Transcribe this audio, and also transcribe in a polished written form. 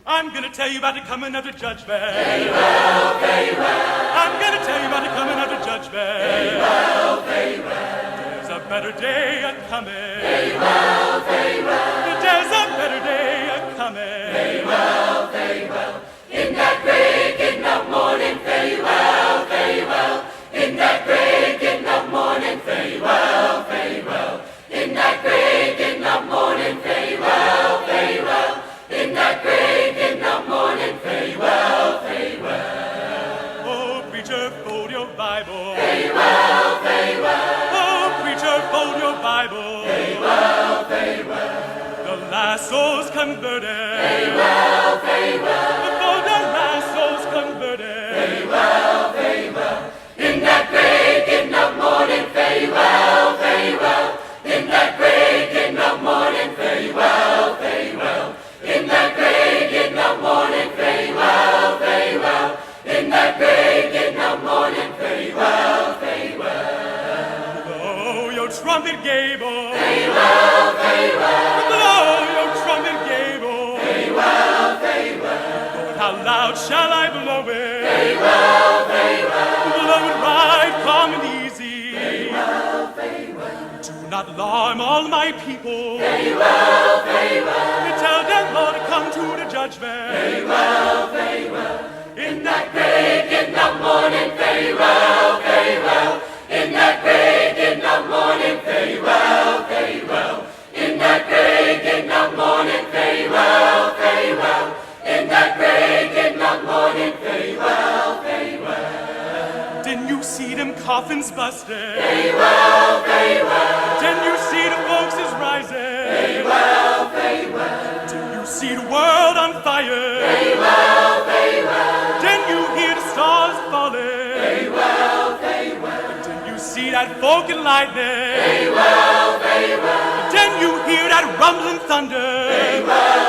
I'm gonna tell you about the coming of the judgment. Very well, very well. I'm gonna tell you about the coming of the judgment. Very well, very well. There's a better day a-coming. Very well, very well. There's a better day a-coming. Very well, very well. In that breaking of morning, very well, very well. In that breaking of morning, very well, very well. In that breaking of morning, very well, very well. In that breaking of morning, very well, very well. Oh, preacher, fold your Bible. Very well, very well. Oh, preacher, fold your Bible. Very well, very well. The last soul's converted. Very well, very well. Before the last soul's converted. Very well, very well. In that breaking of morning, very well, very well. In that breaking of morning, very well, very well. In that breaking of morning, very well, very well. In that breaking of morning, very well, very well. Blow your trumpet, Gable. Very well, very well. Blow your trumpet, Gable. Very well, very well. Lord, how loud shall I blow it? Very well, very well. Blow it right, calm and easy. Very well, very well. Do not alarm all my people. Very well, very well. Tell them, Lord, to come to the judgment. Very well, very well. In that breaking of morning, very well, very well. In that breaking of morning, very well, very well. In that breaking of morning, very well, very well. In that breaking of morning, very well, very well. Didn't you see them coffins busted? Very well, very well. Didn't you see the folks is rising? Very well, very well. Didn't you see the world on fire? Very well, very well. Didn't you hear the stars falling? Very well, very well. Didn't you see that folk and lightning? Very well, very well. Didn't you hear that rumbling thunder? Very well.